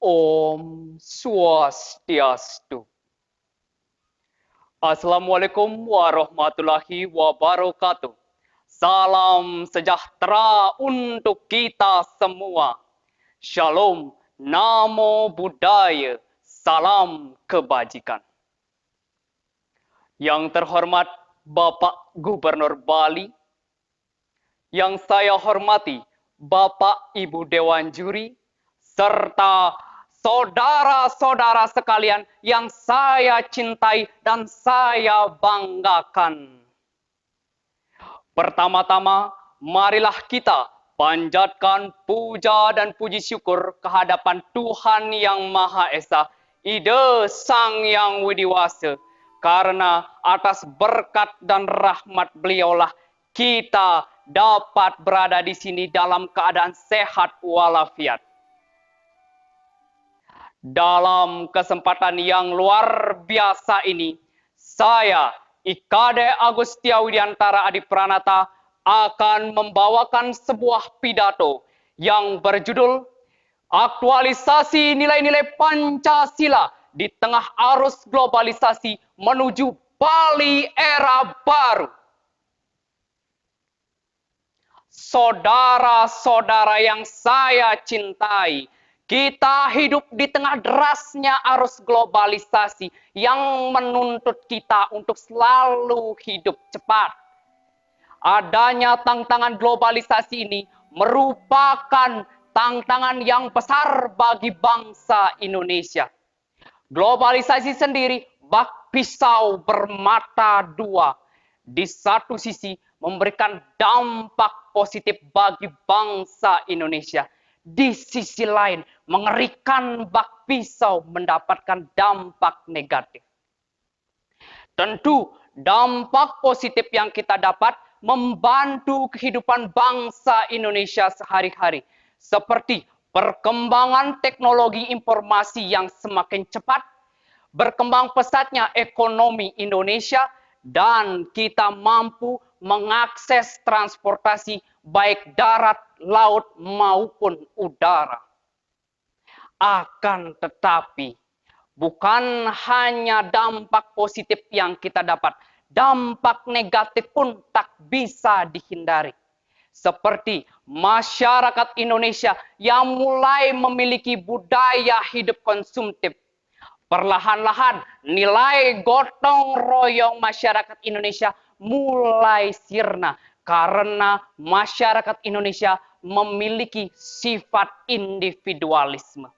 Om Swastiastu. Assalamualaikum warahmatullahi wabarakatuh. Salam sejahtera untuk kita semua. Shalom, Namo Buddhaya, salam kebajikan. Yang terhormat Bapak Gubernur Bali, yang saya hormati Bapak Ibu Dewan Juri, serta saudara-saudara sekalian yang saya cintai dan saya banggakan. Pertama-tama, marilah kita panjatkan puja dan puji syukur kehadapan Tuhan Yang Maha Esa, Ida Sang Yang Widiwasa, karena atas berkat dan rahmat beliaulah kita dapat berada di sini dalam keadaan sehat walafiat. Dalam kesempatan yang luar biasa ini, saya, Ikade Agustia Widiantara Adi Pranata, akan membawakan sebuah pidato yang berjudul Aktualisasi Nilai-Nilai Pancasila di Tengah Arus Globalisasi Menuju Bali Era Baru. Saudara-saudara yang saya cintai, kita hidup di tengah derasnya arus globalisasi yang menuntut kita untuk selalu hidup cepat. Adanya tantangan globalisasi ini merupakan tantangan yang besar bagi bangsa Indonesia. Globalisasi sendiri bak pisau bermata dua. Di satu sisi memberikan dampak positif bagi bangsa Indonesia. Di sisi lain, mengerikan bak pisau mendapatkan dampak negatif. Tentu, dampak positif yang kita dapat membantu kehidupan bangsa Indonesia sehari-hari. Seperti perkembangan teknologi informasi yang semakin cepat, berkembang pesatnya ekonomi Indonesia, dan kita mampu mengakses transportasi baik darat, laut, maupun udara. Akan tetapi, bukan hanya dampak positif yang kita dapat, dampak negatif pun tak bisa dihindari. Seperti masyarakat Indonesia yang mulai memiliki budaya hidup konsumtif. Perlahan-lahan nilai gotong royong masyarakat Indonesia mulai sirna karena masyarakat Indonesia memiliki sifat individualisme.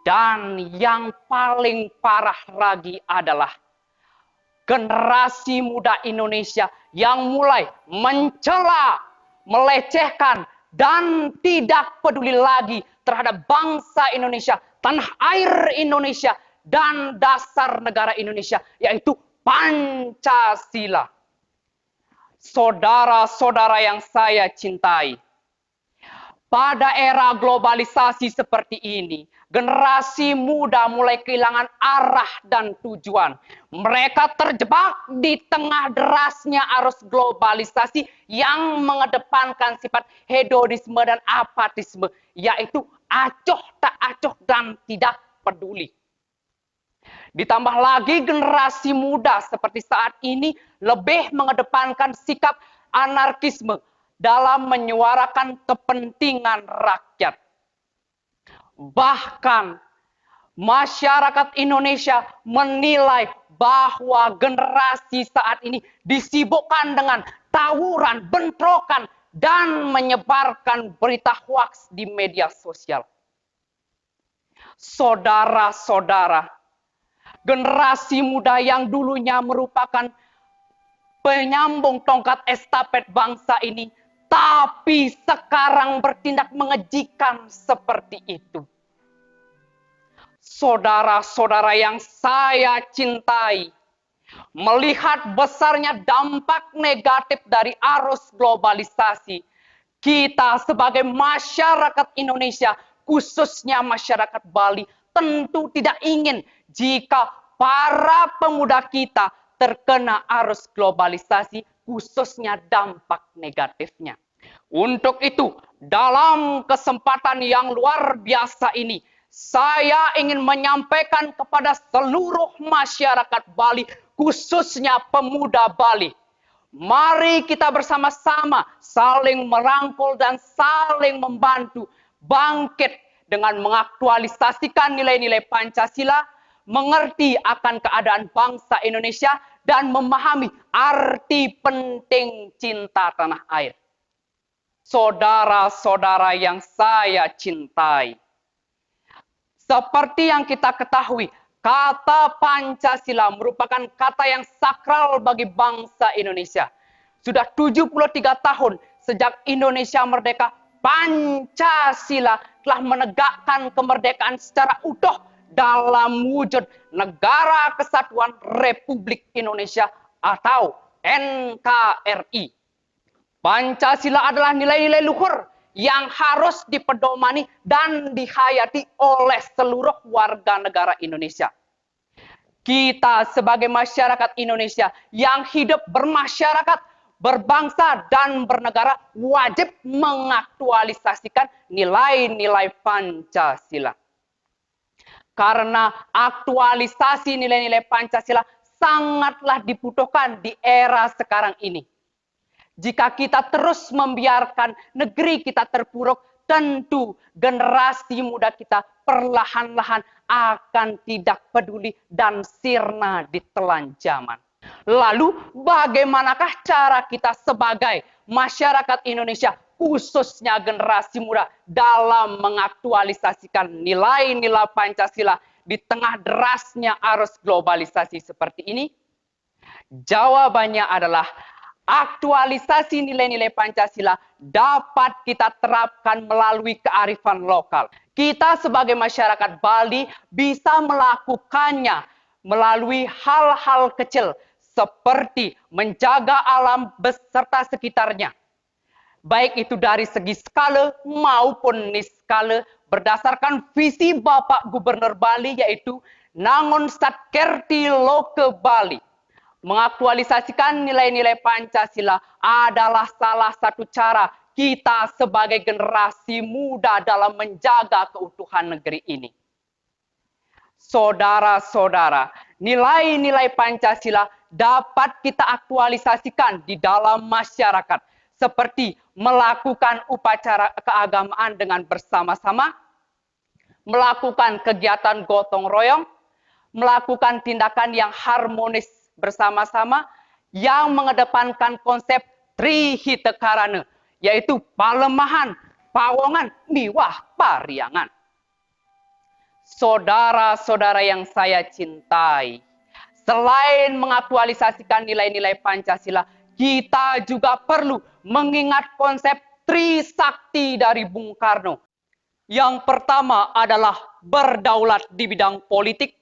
Dan yang paling parah lagi adalah generasi muda Indonesia yang mulai mencela, melecehkan, dan tidak peduli lagi terhadap bangsa Indonesia, tanah air Indonesia, dan dasar negara Indonesia, yaitu Pancasila. Saudara-saudara yang saya cintai, pada era globalisasi seperti ini, generasi muda mulai kehilangan arah dan tujuan. Mereka terjebak di tengah derasnya arus globalisasi yang mengedepankan sifat hedonisme dan apatisme, yaitu acuh tak acuh dan tidak peduli. Ditambah lagi generasi muda seperti saat ini lebih mengedepankan sikap anarkisme dalam menyuarakan kepentingan rakyat. Bahkan masyarakat Indonesia menilai bahwa generasi saat ini disibukkan dengan tawuran, bentrokan, dan menyebarkan berita hoaks di media sosial. Saudara-saudara, generasi muda yang dulunya merupakan penyambung tongkat estafet bangsa ini, tapi sekarang bertindak mengejikan seperti itu. Saudara-saudara yang saya cintai, melihat besarnya dampak negatif dari arus globalisasi, kita sebagai masyarakat Indonesia, khususnya masyarakat Bali, tentu tidak ingin jika para pemuda kita terkena arus globalisasi, khususnya dampak negatifnya. Untuk itu, dalam kesempatan yang luar biasa ini, saya ingin menyampaikan kepada seluruh masyarakat Bali, khususnya pemuda Bali. Mari kita bersama-sama saling merangkul dan saling membantu bangkit dengan mengaktualisasikan nilai-nilai Pancasila, mengerti akan keadaan bangsa Indonesia, dan memahami arti penting cinta tanah air. Saudara-saudara yang saya cintai, seperti yang kita ketahui, kata Pancasila merupakan kata yang sakral bagi bangsa Indonesia. Sudah 73 tahun sejak Indonesia merdeka, Pancasila telah menegakkan kemerdekaan secara utuh dalam wujud Negara Kesatuan Republik Indonesia atau NKRI. Pancasila adalah nilai-nilai luhur yang harus dipedomani dan dihayati oleh seluruh warga negara Indonesia. Kita sebagai masyarakat Indonesia yang hidup bermasyarakat, berbangsa, dan bernegara wajib mengaktualisasikan nilai-nilai Pancasila. Karena aktualisasi nilai-nilai Pancasila sangatlah dibutuhkan di era sekarang ini. Jika kita terus membiarkan negeri kita terpuruk, tentu generasi muda kita perlahan-lahan akan tidak peduli dan sirna ditelan zaman. Lalu bagaimanakah cara kita sebagai masyarakat Indonesia, khususnya generasi muda, dalam mengaktualisasikan nilai-nilai Pancasila di tengah derasnya arus globalisasi seperti ini? Jawabannya adalah aktualisasi nilai-nilai Pancasila dapat kita terapkan melalui kearifan lokal. Kita sebagai masyarakat Bali bisa melakukannya melalui hal-hal kecil seperti menjaga alam beserta sekitarnya. Baik itu dari segi skala maupun niskala berdasarkan visi Bapak Gubernur Bali, yaitu Nangon Satkerti Loke Bali. Mengaktualisasikan nilai-nilai Pancasila adalah salah satu cara kita sebagai generasi muda dalam menjaga keutuhan negeri ini. Saudara-saudara, nilai-nilai Pancasila dapat kita aktualisasikan di dalam masyarakat, seperti melakukan upacara keagamaan dengan bersama-sama, melakukan kegiatan gotong royong, melakukan tindakan yang harmonis bersama-sama, yang mengedepankan konsep Trihitekarana, yaitu palemahan, pawongan, miwah, pariangan. Saudara-saudara yang saya cintai, selain mengaktualisasikan nilai-nilai Pancasila, kita juga perlu mengingat konsep Trisakti dari Bung Karno. Yang pertama adalah berdaulat di bidang politik,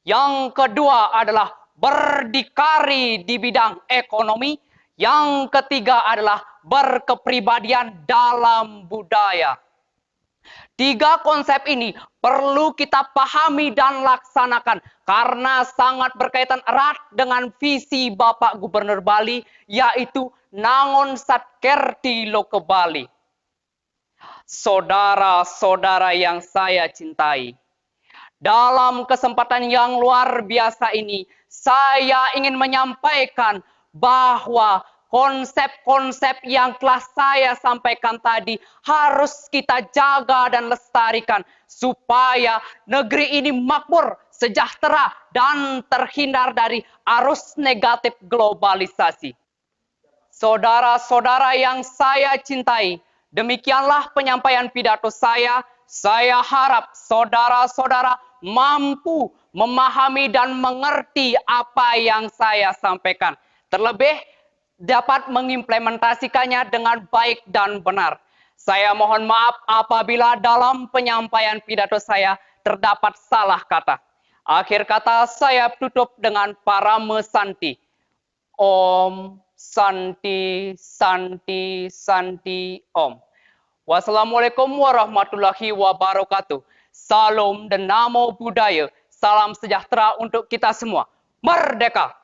yang kedua adalah berdikari di bidang ekonomi, yang ketiga adalah berkepribadian dalam budaya. Tiga konsep ini perlu kita pahami dan laksanakan karena sangat berkaitan erat dengan visi Bapak Gubernur Bali, yaitu Nangon Satkerti Loke Bali. Saudara-saudara yang saya cintai, dalam kesempatan yang luar biasa ini, saya ingin menyampaikan bahwa konsep-konsep yang telah saya sampaikan tadi harus kita jaga dan lestarikan supaya negeri ini makmur, sejahtera, dan terhindar dari arus negatif globalisasi. Saudara-saudara yang saya cintai, demikianlah penyampaian pidato saya. Saya harap saudara-saudara mampu memahami dan mengerti apa yang saya sampaikan. Terlebih dapat mengimplementasikannya dengan baik dan benar. Saya mohon maaf apabila dalam penyampaian pidato saya terdapat salah kata. Akhir kata saya tutup dengan Parama Santi. Om Santi Santi Santi Om. Wassalamualaikum warahmatullahi wabarakatuh. Salam dan namo Buddhaya. Salam sejahtera untuk kita semua. Merdeka!